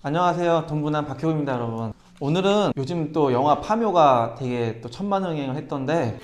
안녕하세요. 돈분한 박효입니다, 여러분. 오늘은 요즘 또 영화 파묘가 되게 또 천만흥행을 했던데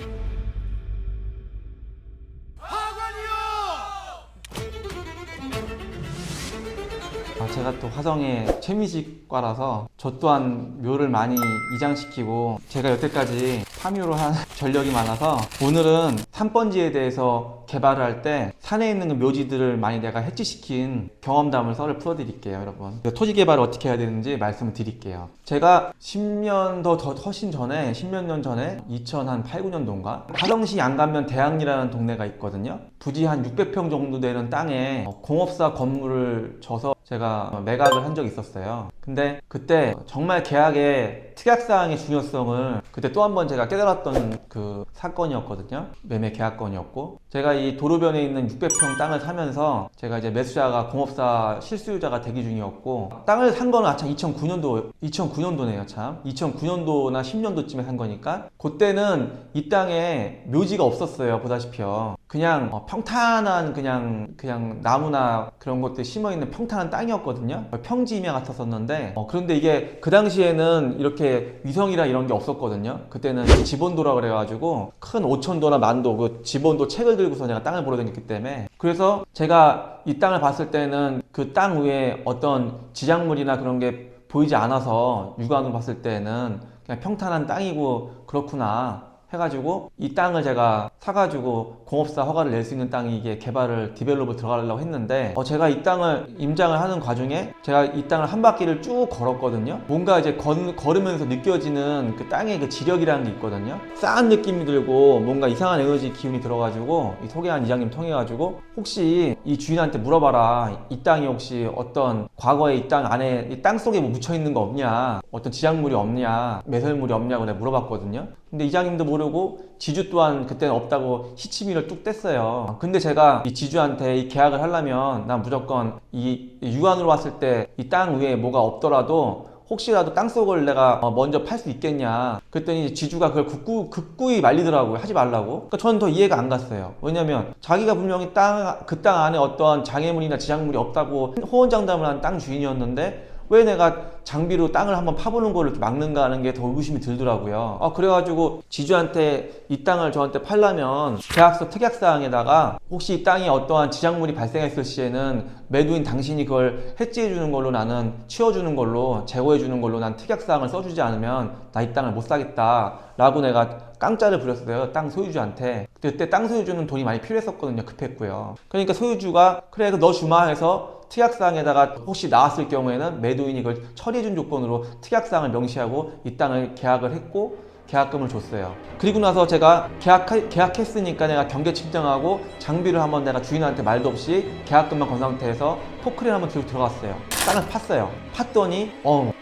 제가 또 화성의 최미식과라서 저 또한 묘를 많이 이장시키고 제가 여태까지 파묘를 한 전력이 많아서 오늘은 산번지에 대해서 개발을 할 때 산에 있는 그 묘지들을 많이 내가 해치시킨 경험담을 썰을 풀어드릴게요, 여러분. 토지 개발을 어떻게 해야 되는지 말씀을 드릴게요. 제가 10년 더 훨씬 전에 10몇 년 전에 2008, 9년도인가 화성시 양감면 대학리라는 동네가 있거든요. 부지 한 600평 정도 되는 땅에 공업사 건물을 져서 제가 매각을 한 적이 있었어요. 근데 그때 정말 계약의 특약사항의 중요성을 그때 또 한 번 제가 깨달았던 그 사건이었거든요. 매매 계약건이었고, 제가 이 도로변에 있는 600평 땅을 사면서 제가 이제 매수자가 공업사 실수요자가 대기 중이었고, 땅을 산 거는 참 2009년도네요. 참 2009년도나 10년도쯤에 산 거니까 그때는 이 땅에 묘지가 없었어요. 보다시피요. 그냥 평탄한 그냥 나무나 그런 것들 심어있는 평탄한 땅이었거든요. 평지임야 같았었는데 그런데 이게 그 당시에는 이렇게 위성이라 이런 게 없었거든요. 그때는 지본도라 그래가지고 큰 5천도나 만도 그 지본도 책을 들고서 제가 땅을 보러 다녔기 때문에, 그래서 제가 이 땅을 봤을 때는 그 땅 위에 어떤 지작물이나 그런 게 보이지 않아서 육안으로 봤을 때는 그냥 평탄한 땅이고 그렇구나 해가지고 이 땅을 제가 사가지고 공업사 허가를 낼 수 있는 땅이 이게 개발을 디벨롭을 들어가려고 했는데, 제가 이 땅을 임장을 하는 과정에 제가 이 땅을 한 바퀴를 쭉 걸었거든요. 뭔가 이제 걸으면서 느껴지는 그 땅의 그 지력이라는 게 있거든요. 싸한 느낌이 들고 뭔가 이상한 에너지 기운이 들어가지고 이 소개한 이장님 통해가지고 혹시 이 주인한테 물어봐라. 이 땅이 혹시 어떤 과거에 이 땅 안에 이 땅 속에 뭐 묻혀 있는 거 없냐, 어떤 지작물이 없냐, 매설물이 없냐고 내가 물어봤거든요. 근데 이장님도 모르고 지주 또한 그때는 없다고 시치미를 뚝 뗐어요. 근데 제가 이 지주한테 이 계약을 하려면 난 무조건 이 육안으로 봤을 때 이 땅 위에 뭐가 없더라도 혹시라도 땅속을 내가 먼저 팔 수 있겠냐 그랬더니 지주가 그걸 극구히 말리더라고요. 하지 말라고. 그러니까 저는 더 이해가 안 갔어요. 왜냐면 자기가 분명히 그 땅 안에 어떤 장애물이나 지작물이 없다고 호언장담을 한 땅 주인이었는데 왜 내가 장비로 땅을 한번 파보는 거를 막는가 하는 게 더 의구심이 들더라고요. 그래가지고 지주한테 이 땅을 저한테 팔려면 계약서 특약사항에다가 혹시 이 땅에 어떠한 지작물이 발생했을 시에는 매도인 당신이 그걸 해지해주는 걸로, 나는 치워주는 걸로, 제거해주는 걸로 난 특약사항을 써주지 않으면 나 이 땅을 못 사겠다 라고 내가 깡짜를 부렸어요. 땅 소유주한테. 그때 땅 소유주는 돈이 많이 필요했었거든요. 급했고요. 그러니까 소유주가 그래 너 주마 해서 특약사항에다가 혹시 나왔을 경우에는 매도인이 그걸 처리해준 조건으로 특약사항을 명시하고 이 땅을 계약을 했고 계약금을 줬어요. 그리고 나서 제가 계약했으니까 내가 경계 측정하고 장비를 한번 내가 주인한테 말도 없이 계약금만 건 상태에서 포크레인 한번 들고 들어갔어요. 땅을 팠어요. 팠더니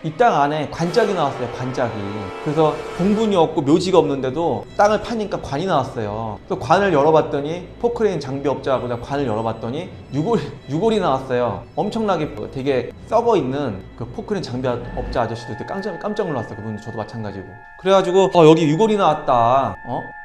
이 땅 안에 관짝이 나왔어요. 관짝이. 그래서 공분이 없고 묘지가 없는데도 땅을 파니까 관이 나왔어요. 또 관을 열어봤더니 포크레인 장비업자하고 내가 관을 열어봤더니 유골이 나왔어요. 엄청나게 되게 썩어있는 그 포크레인 장비업자 아저씨도 그때 깜짝 놀랐어요. 그분도 저도 마찬가지고. 그래가지고 여기 유골이 나왔다.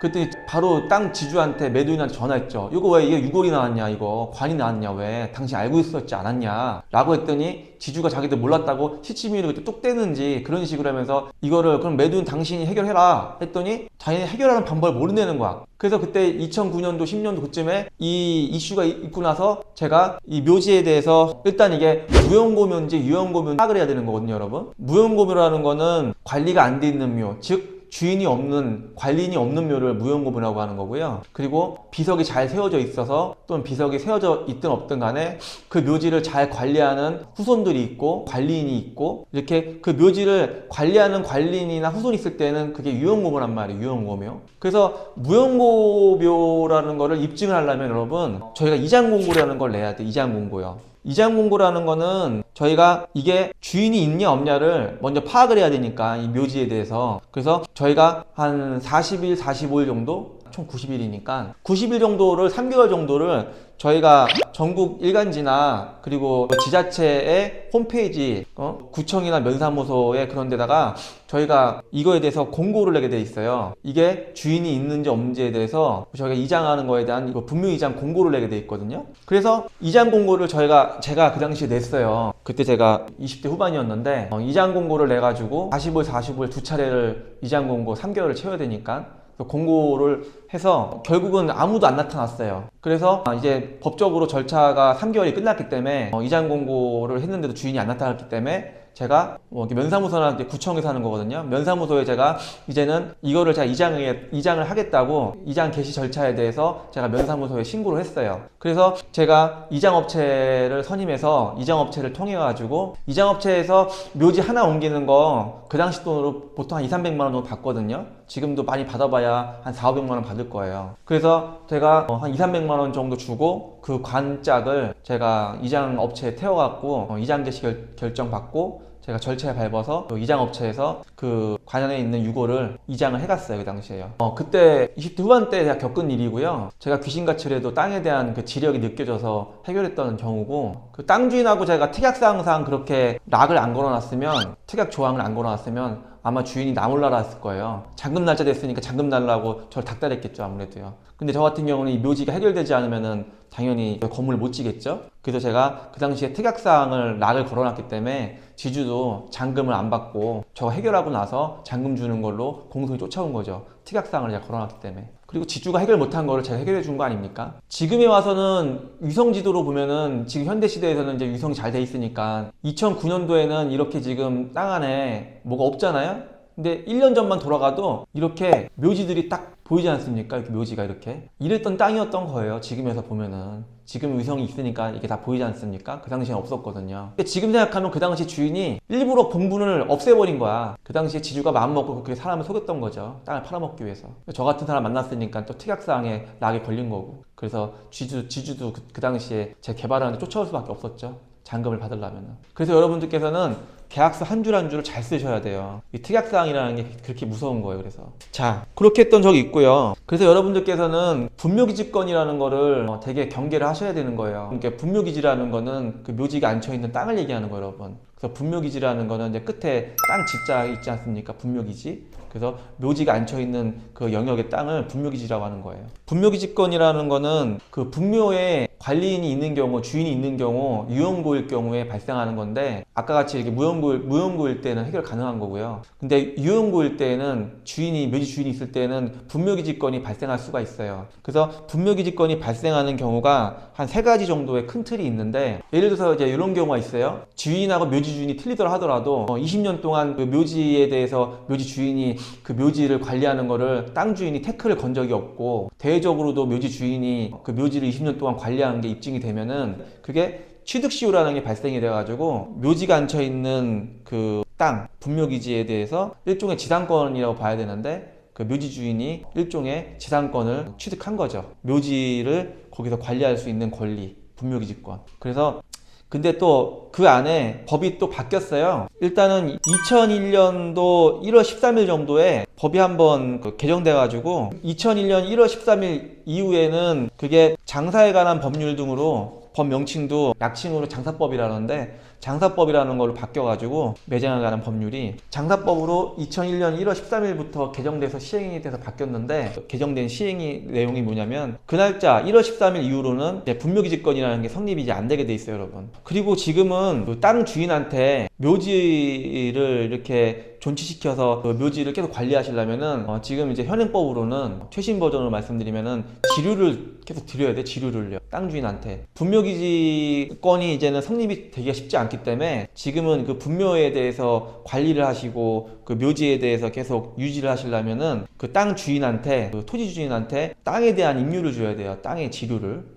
그랬더니 바로 땅 지주한테, 매도인한테 전화했죠. 이거 왜 이게 유골이 나왔냐, 이거 관이 나왔냐, 왜 당신 알고 있었지 않았냐 라고 했더니 지주가 자기들 몰랐다고 시치미를 그때 뚝 떼는지 그런 식으로 하면서 이거를 그럼 매도인 당신이 해결해라 했더니 자기네 해결하는 방법을 모른다는 거야. 그래서 그때 2009년도 10년도 그쯤에 이 이슈가 있고 나서 제가 이 묘지에 대해서 일단 이게 무용고묘인지 유용고묘인지 파악을 해야 되는 거거든요, 여러분. 무용고묘라는 거는 관리가 안 돼 있는 묘, 즉 주인이 없는, 관리인이 없는 묘를 무용고묘라고 하는 거고요. 그리고 비석이 잘 세워져 있어서 또는 비석이 세워져 있든 없든 간에 그 묘지를 잘 관리하는 후손들이 있고 관리인이 있고, 이렇게 그 묘지를 관리하는 관리인이나 후손이 있을 때는 그게 유용고묘란 말이에요. 유용고묘. 그래서 무용고묘라는 거를 입증을 하려면 여러분 저희가 이장공고라는 걸 내야 돼. 이장공고요. 이장공고라는 거는 저희가 이게 주인이 있냐 없냐를 먼저 파악을 해야 되니까 이 묘지에 대해서. 그래서 저희가 한 40일, 45일 정도 총 90일이니까 90일 정도를 3개월 정도를 저희가 전국 일간지나 그리고 지자체의 홈페이지, 구청이나 면사무소에 그런 데다가 저희가 이거에 대해서 공고를 내게 돼 있어요. 이게 주인이 있는지 없는지에 대해서 저희가 이장하는 거에 대한 분묘 이장 공고를 내게 돼 있거든요. 그래서 이장 공고를 제가 그 당시에 냈어요. 그때 제가 20대 후반이었는데 이장 공고를 내가지고 45일, 45일 두 차례를 이장 공고 3개월을 채워야 되니까 공고를 해서 결국은 아무도 안 나타났어요. 그래서 이제 법적으로 절차가 3개월이 끝났기 때문에 이장 공고를 했는데도 주인이 안 나타났기 때문에 제가 면사무소나 이제 구청에서 하는 거거든요. 면사무소에 제가 이제는 이거를 제가 이장을 하겠다고 이장 개시 절차에 대해서 제가 면사무소에 신고를 했어요. 그래서 제가 이장업체를 선임해서 이장업체를 통해 가지고 이장업체에서 묘지 하나 옮기는 거 그 당시 돈으로 보통 한 2, 300만 원 정도 받거든요. 지금도 많이 받아봐야 한 4, 500만 원 받을 거예요. 그래서 제가 한 2, 300만 원 정도 주고 그 관짝을 제가 이장업체에 태워갖고 이장 개시 결정 받고 제가 절차에 밟아서 이장업체에서 그 관련에 있는 유고를 이장을 해갔어요. 그 당시에요. 그때 20대 후반 때 제가 겪은 일이고요. 제가 귀신같이라도 땅에 대한 그 지력이 느껴져서 해결했던 경우고, 그 땅 주인하고 제가 특약사항상 그렇게 락을 안 걸어놨으면, 특약 조항을 안 걸어놨으면 아마 주인이 나 몰라라 했을 거예요. 잔금 날짜 됐으니까 잔금 날라고 저를 닥달했겠죠, 아무래도요. 근데 저 같은 경우는 이 묘지가 해결되지 않으면은 당연히 건물을 못 지겠죠. 그래서 제가 그 당시에 특약사항을 락을 걸어놨기 때문에 지주도 잔금을 안 받고 저거 해결하고 나서 잔금 주는 걸로 공소히 쫓아온 거죠. 특약사항을 제가 걸어놨기 때문에. 그리고 지주가 해결 못한 거를 제가 해결해 준 거 아닙니까? 지금에 와서는 위성지도로 보면은 지금 현대시대에서는 이제 위성이 잘 돼 있으니까 2009년도에는 이렇게 지금 땅 안에 뭐가 없잖아요? 근데 1년 전만 돌아가도 이렇게 묘지들이 딱 보이지 않습니까? 이렇게 묘지가 이렇게. 이랬던 땅이었던 거예요. 지금에서 보면은. 지금 위성이 있으니까 이게 다 보이지 않습니까? 그 당시엔 없었거든요. 근데 지금 생각하면 그 당시 주인이 일부러 봉분을 없애버린 거야. 그 당시에 지주가 마음먹고 그렇게 사람을 속였던 거죠. 땅을 팔아먹기 위해서. 저 같은 사람 만났으니까 또 특약사항에 락에 걸린 거고. 그래서 지주도 그 당시에 제 개발하는데 쫓아올 수밖에 없었죠. 잔금을 받으려면. 그래서 여러분들께서는 계약서 한 줄 한 줄을 잘 쓰셔야 돼요. 이 특약사항이라는 게 그렇게 무서운 거예요. 그래서 자, 그렇게 했던 적이 있고요. 그래서 여러분들께서는 분묘기지권이라는 거를 되게 경계를 하셔야 되는 거예요. 그러니까 분묘기지라는 거는 그 묘지가 앉혀있는 땅을 얘기하는 거예요, 여러분. 그래서 분묘기지라는 거는 이제 끝에 땅 지자 있지 않습니까? 분묘기지. 그래서 묘지가 앉혀있는 그 영역의 땅을 분묘기지라고 하는 거예요. 분묘기지권이라는 거는 그 분묘에 관리인이 있는 경우, 주인이 있는 경우, 유용고일 경우에 발생하는 건데, 아까 같이 이렇게 무용고일 때는 해결 가능한 거고요. 근데 유용고일 때는 묘지 주인이 있을 때는 분묘기지권이 발생할 수가 있어요. 그래서 분묘기지권이 발생하는 경우가 한 3가지 정도의 큰 틀이 있는데, 예를 들어서 이제 이런 경우가 있어요. 주인하고 묘지 주인이 틀리더라 하더라도 20년 동안 그 묘지에 대해서 묘지 주인이 그 묘지를 관리하는 거를 땅 주인이 태클을 건 적이 없고, 대외적으로도 묘지 주인이 그 묘지를 20년 동안 관리한 게 입증이 되면은 그게 취득시효라는 게 발생이 돼가지고 묘지가 앉혀있는 그 땅, 분묘기지에 대해서 일종의 지상권이라고 봐야 되는데, 그 묘지 주인이 일종의 지상권을 취득한 거죠. 묘지를 거기서 관리할 수 있는 권리, 분묘기지권. 그래서 근데 또 그 안에 법이 또 바뀌었어요. 일단은 2001년도 1월 13일 정도에 법이 한번 개정돼 가지고 2001년 1월 13일 이후에는 그게 장사에 관한 법률 등으로 법 명칭도 약칭으로 장사법이라는데, 장사법이라는 걸로 바뀌어가지고 매장에 관한 법률이 장사법으로 2001년 1월 13일부터 개정돼서 시행이 돼서 바뀌었는데, 개정된 시행이 내용이 뭐냐면 그 날짜 1월 13일 이후로는 분묘기지권이라는 게 성립이 이제 안 되게 돼 있어요, 여러분. 그리고 지금은 그 땅 주인한테 묘지를 이렇게 존치시켜서 그 묘지를 계속 관리하시려면은 지금 이제 현행법으로는 최신 버전으로 말씀드리면은 지류를 계속 드려야 돼. 지류를요, 땅 주인한테. 분묘기지권이 이제는 성립이 되기가 쉽지 않기 때문에 지금은 그 분묘에 대해서 관리를 하시고 그 묘지에 대해서 계속 유지를 하시려면은 그 땅 주인한테, 그 토지 주인한테 땅에 대한 임류를 줘야 돼요. 땅의 지류를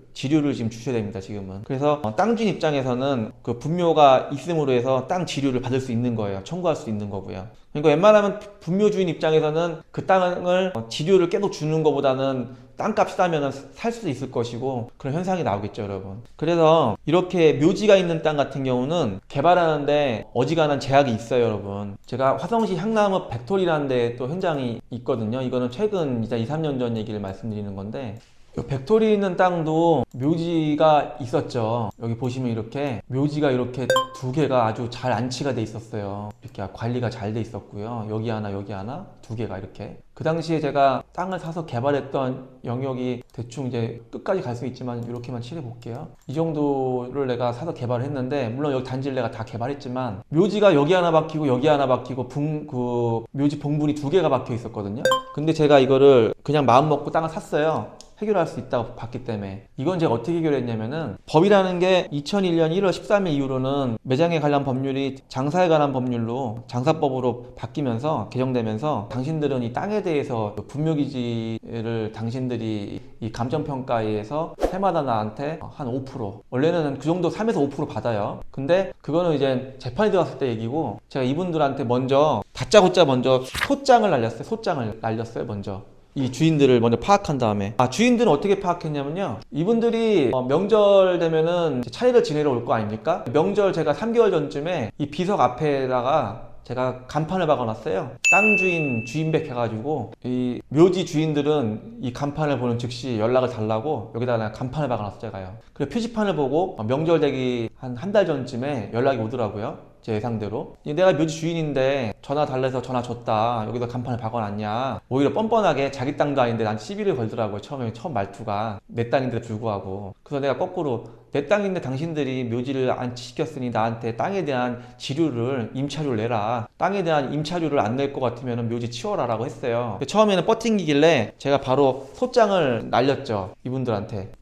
지금 주셔야 됩니다, 지금은. 그래서 땅 주인 입장에서는 그 분묘가 있음으로 해서 땅 지류를 받을 수 있는 거예요. 청구할 수 있는 거고요. 그러니까 웬만하면 분묘 주인 입장에서는 그 땅을 지류를 계속 주는 것보다는 땅값이 싸면 살 수도 있을 것이고 그런 현상이 나오겠죠, 여러분. 그래서 이렇게 묘지가 있는 땅 같은 경우는 개발하는데 어지간한 제약이 있어요, 여러분. 제가 화성시 향나무 벡토리라는 데 또 현장이 있거든요. 이거는 최근 이제 2, 3년 전 얘기를 말씀드리는 건데, 벡토리 있는 땅도 묘지가 있었죠. 여기 보시면 이렇게 묘지가 이렇게 두 개가 아주 잘 안치가 돼 있었어요. 이렇게 관리가 잘 돼 있었고요. 여기 하나 여기 하나 두 개가 이렇게. 그 당시에 제가 땅을 사서 개발했던 영역이 대충 이제 끝까지 갈 수 있지만 이렇게만 칠해 볼게요. 이 정도를 내가 사서 개발을 했는데, 물론 여기 단지를 내가 다 개발했지만 묘지가 여기 하나 박히고 여기 하나 박히고 그 묘지 봉분이 두 개가 박혀 있었거든요. 근데 제가 이거를 그냥 마음 먹고 땅을 샀어요. 해결할 수 있다고 봤기 때문에. 이건 제가 어떻게 해결했냐면은, 법이라는 게 2001년 1월 13일 이후로는 매장에 관련 법률이 장사에 관한 법률로 장사법으로 바뀌면서 개정되면서, 당신들은 이 땅에 대해서 분묘기지를 당신들이 이 감정평가에서 해마다 나한테 한 5%, 원래는 그 정도 3에서 5% 받아요. 근데 그거는 이제 재판이 들어갔을 때 얘기고, 제가 이분들한테 먼저 다짜고짜 먼저 소장을 날렸어요. 먼저 이 주인들을 먼저 파악한 다음에, 주인들은 어떻게 파악했냐면요, 이분들이 명절 되면은 차례를 지내러 올 거 아닙니까? 명절 제가 3개월 전쯤에 이 비석 앞에다가 제가 간판을 박아놨어요. 땅 주인 주인백 해가지고, 이 묘지 주인들은 이 간판을 보는 즉시 연락을 달라고 여기다가 간판을 박아놨어요, 제가요. 그래서 표지판을 보고 명절 되기 한 달 전쯤에 연락이 오더라고요. 제 예상대로. 내가 묘지 주인인데 전화 달래서 전화 줬다, 여기다 간판을 박아놨냐, 오히려 뻔뻔하게 자기 땅도 아닌데 난 시비를 걸더라고요. 처음 말투가 내 땅인데도 불구하고. 그래서 내가 거꾸로, 내 땅인데 당신들이 묘지를 안치시켰으니 나한테 땅에 대한 지료를, 임차료를 내라, 땅에 대한 임차료를 안 낼 것 같으면 묘지 치워라 라고 했어요. 처음에는 뻗팅기길래 제가 바로 소장을 날렸죠, 이분들한테.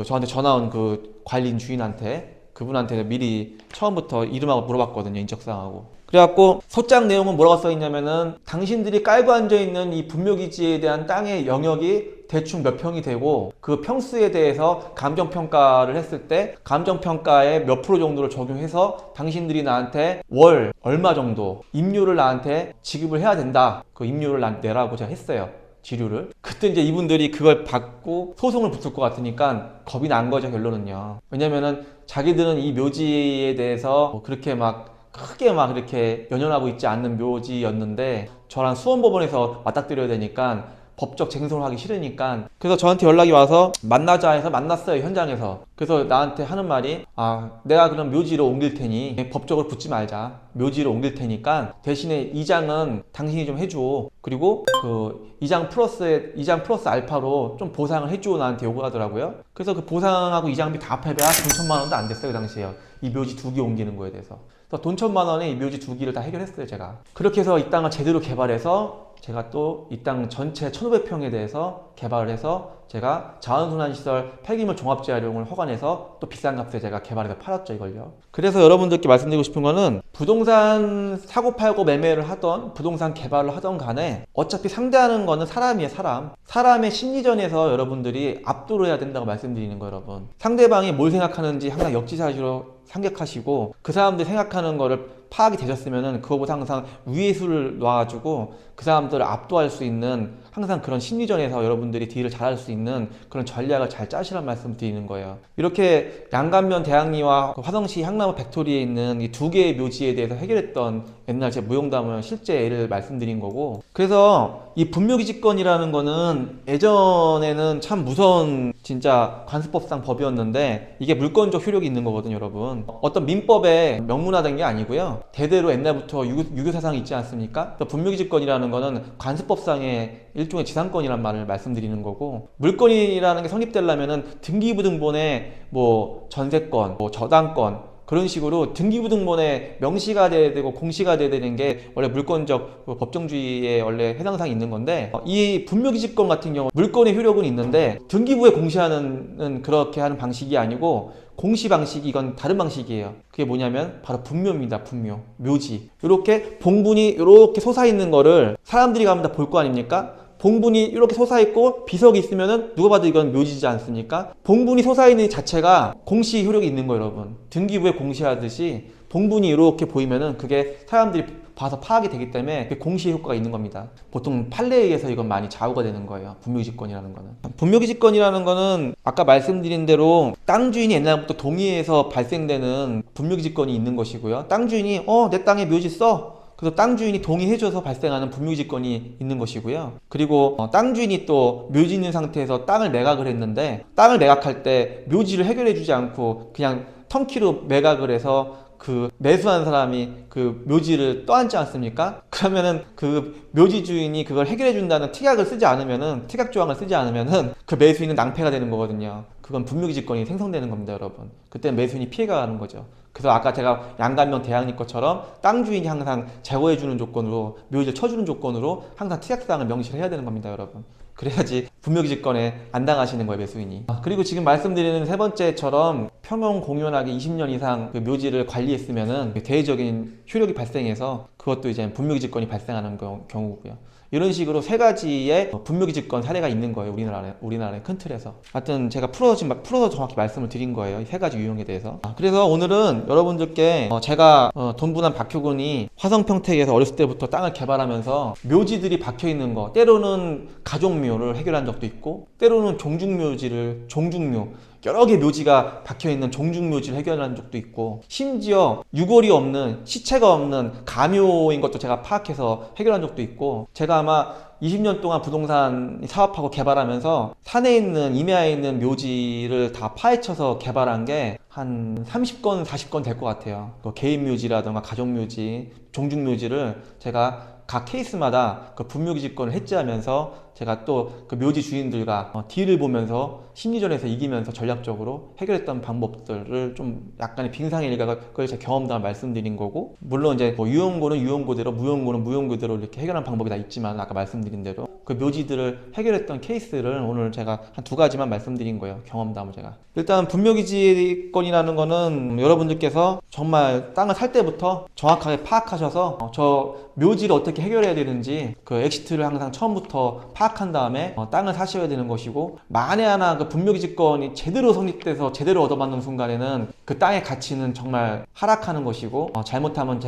저한테 전화 온 그 관리인 주인한테. 그분한테 미리 처음부터 이름하고 물어봤거든요, 인적사항하고. 그래갖고 소장 내용은 뭐라고 써있냐면은, 당신들이 깔고 앉아있는 이 분묘기지에 대한 땅의 영역이 대충 몇 평이 되고, 그 평수에 대해서 감정평가를 했을 때 감정평가의 몇 프로 정도를 적용해서 당신들이 나한테 월 얼마 정도 임료를 나한테 지급을 해야 된다, 그 임료를 나한테 내라고 제가 했어요, 지류를. 그때 이제 이분들이 그걸 받고 소송을 붙을 것 같으니까 겁이 난 거죠, 결론은요. 왜냐면은 자기들은 이 묘지에 대해서 그렇게 막 크게 막 이렇게 연연하고 있지 않는 묘지였는데, 저랑 수원법원에서 맞닥뜨려야 되니까 법적 쟁송을 하기 싫으니까, 그래서 저한테 연락이 와서 만나자 해서 만났어요, 현장에서. 그래서 나한테 하는 말이, 내가 그럼 묘지로 옮길 테니 법적으로 붙지 말자, 묘지로 옮길 테니까 대신에 이장은 당신이 좀 해줘, 그리고 그 이장 플러스 알파로 좀 보상을 해줘, 나한테 요구하더라고요. 그래서 그 보상하고 이장비 다 합해봐야 돈 1,000만 원도 안 됐어요, 그 당시에요. 이 묘지 2개 옮기는 거에 대해서. 그래서 돈 1,000만 원에 이 묘지 2개를 다 해결했어요, 제가. 그렇게 해서 이 땅을 제대로 개발해서, 제가 또 이 땅 전체 1,500평에 대해서 개발을 해서 제가 자원순환시설 폐기물 종합재활용을 허가내서 또 비싼 값에 제가 개발해서 팔았죠, 이걸요. 그래서 여러분들께 말씀드리고 싶은 거는, 부동산 사고 팔고 매매를 하던, 부동산 개발을 하던 간에 어차피 상대하는 거는 사람이에요, 사람. 사람의 심리전에서 여러분들이 압도를 해야 된다고 말씀드리는 거예요, 여러분. 상대방이 뭘 생각하는지 항상 역지사지로 생각하시고, 그 사람들이 생각하는 거를 파악이 되셨으면은 그거보다 항상 위의 수를 놔가지고 그 사람들을 압도할 수 있는, 항상 그런 심리전에서 여러분들이 딜을 잘할 수 있는 그런 전략을 잘 짜시란 말씀 드리는 거예요. 이렇게 양감면 대학리와 화성시 향나무 벡토리에 있는 이 두 개의 묘지에 대해서 해결했던 옛날 제 무용담을 실제 예를 말씀드린 거고, 그래서 이 분묘기지권이라는 거는 예전에는 참 무서운 진짜 관습법상 법이었는데, 이게 물권적 효력이 있는 거거든요, 여러분. 어떤 민법에 명문화된 게 아니고요, 대대로 옛날부터 유교 사상이 있지 않습니까? 분묘기지권이라는 거는 관습법상의 일종의 지상권이란 말을 말씀드리는 거고, 물권이라는 게 성립되려면은 등기부등본에 뭐 전세권, 뭐 저당권, 그런 식으로 등기부등본에 명시가 돼야 되고 공시가 돼야 되는 게 원래 물권적 법정주의에 원래 해당사항이 있는 건데, 이 분묘기지권 같은 경우 물권의 효력은 있는데 등기부에 공시하는 그렇게 하는 방식이 아니고, 공시 방식이 이건 다른 방식이에요. 그게 뭐냐면 바로 분묘입니다. 분묘, 묘지. 이렇게 봉분이 이렇게 솟아있는 거를 사람들이 가면 다 볼 거 아닙니까? 봉분이 이렇게 솟아있고 비석이 있으면은 누가 봐도 이건 묘지지 않습니까? 봉분이 솟아있는 자체가 공시 효력이 있는 거예요, 여러분. 등기부에 공시하듯이 봉분이 이렇게 보이면은 그게 사람들이 봐서 파악이 되기 때문에 그게 공시의 효과가 있는 겁니다. 보통 판례에 의해서 이건 많이 좌우가 되는 거예요. 분묘기지권이라는 거는. 분묘기지권이라는 거는 아까 말씀드린 대로 땅 주인이 옛날부터 동의해서 발생되는 분묘기지권이 있는 것이고요. 땅 주인이 내 땅에 묘지 써. 그래서 땅 주인이 동의해줘서 발생하는 분묘기지권이 있는 것이고요. 그리고 땅 주인이 또 묘지 있는 상태에서 땅을 매각을 했는데 땅을 매각할 때 묘지를 해결해주지 않고 그냥 턴키로 매각을 해서 그 매수한 사람이 그 묘지를 떠안지 않습니까? 그러면은 그 묘지 주인이 그걸 해결해 준다는 특약을 쓰지 않으면은, 특약 조항을 쓰지 않으면은 그 매수인은 낭패가 되는 거거든요. 그건 분묘기지권이 생성되는 겁니다, 여러분. 그때는 매수인이 피해가 가는 거죠. 그래서 아까 제가 양간명 대항리 것처럼 땅 주인이 항상 제거해 주는 조건으로, 묘지를 쳐주는 조건으로 항상 특약사항을 명시를 해야 되는 겁니다, 여러분. 그래야지 분묘기지권에 안 당하시는 거예요, 매수인이. 그리고 지금 말씀드리는 세 번째처럼 평형 공연하게 20년 이상 그 묘지를 관리했으면은 대외적인 효력이 발생해서 그것도 이제 분묘기지권이 발생하는 경우고요. 이런 식으로 세 가지의 분묘기지권 사례가 있는 거예요, 우리나라의 큰 틀에서. 하여튼 제가 풀어서 정확히 말씀을 드린 거예요, 이 세 가지 유형에 대해서. 그래서 오늘은 여러분들께 제가 돈부남 박효근이 화성평택에서 어렸을 때부터 땅을 개발하면서 묘지들이 박혀있는 거, 때로는 가족묘를 해결한 적도 있고, 때로는 종중묘, 여러 개 묘지가 박혀있는 종중묘지를 해결한 적도 있고, 심지어 유골이 없는, 시체가 없는 가묘인 것도 제가 파악해서 해결한 적도 있고, 제가 아마 20년 동안 부동산 사업하고 개발하면서 산에 있는, 임야에 있는 묘지를 다 파헤쳐서 개발한 게 한 30건, 40건 될 것 같아요. 개인 묘지라든가 가족 묘지, 종중 묘지를 제가 각 케이스마다 그 분묘기지권을 해지하면서 제가 또 그 묘지 주인들과 딜을 보면서 심리전에서 이기면서 전략적으로 해결했던 방법들을 좀 약간의 빙상의 일각을 제 경험담을 말씀드린 거고, 물론 이제 유용고는 유용고대로, 무용고는 무용고대로 이렇게 해결하는 방법이 다 있지만, 아까 말씀드린 대로 그 묘지들을 해결했던 케이스를 오늘 제가 한 2가지만 말씀드린 거예요, 경험담을 제가. 일단 분묘기지권이라는 거는 여러분들께서 정말 땅을 살 때부터 정확하게 파악하셔서 저 묘지를 어떻게 해결해야 되는지 그 엑시트를 항상 처음부터 파악한 다음에 땅을 사셔야 되는 것이고, 만에 하나 그 분묘기지권이 제대로 성립돼서 제대로 얻어맞는 순간에는 그 땅의 가치는 정말 하락하는 것이고, 잘못하면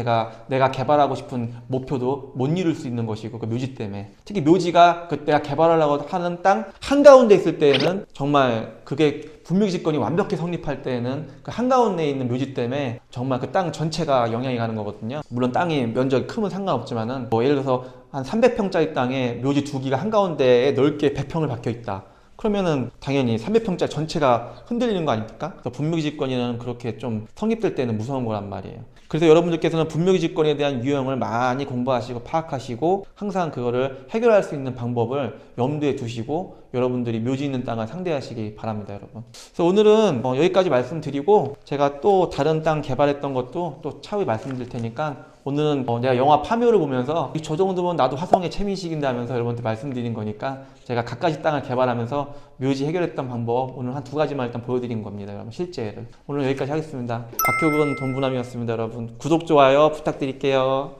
내가 개발하고 싶은 목표도 못 이룰 수 있는 것이고, 그 묘지 때문에. 특히 묘지가 내가 개발하려고 하는 땅 한가운데 있을 때에는 정말 그게 분묘기지권이 완벽히 성립할 때에는 그 한가운데에 있는 묘지 때문에 정말 그 땅 전체가 영향이 가는 거거든요. 물론 땅이 면적이 크면 상관없지만은 예를 들어서 한 300평짜리 땅에 묘지 2기가 한가운데에 넓게 100평을 박혀 있다. 그러면은 당연히 300평짜리 전체가 흔들리는 거 아닙니까? 그래서 분묘기지권이는 그렇게 좀 성립될 때는 무서운 거란 말이에요. 그래서 여러분들께서는 분묘기지권에 대한 유형을 많이 공부하시고 파악하시고 항상 그거를 해결할 수 있는 방법을 염두에 두시고 여러분들이 묘지 있는 땅을 상대하시기 바랍니다, 여러분. 그래서 오늘은 여기까지 말씀드리고, 제가 또 다른 땅 개발했던 것도 또 차후에 말씀드릴 테니까, 오늘은 내가 영화 파묘를 보면서 저 정도면 나도 화성의 최민식인데 하면서 여러분한테 말씀드린 거니까, 제가 갖가지 땅을 개발하면서 묘지 해결했던 방법 오늘 한 2가지만 일단 보여드린 겁니다, 여러분. 실제를. 오늘 여기까지 하겠습니다. 박효근 돈부남이었습니다, 여러분. 구독, 좋아요 부탁드릴게요.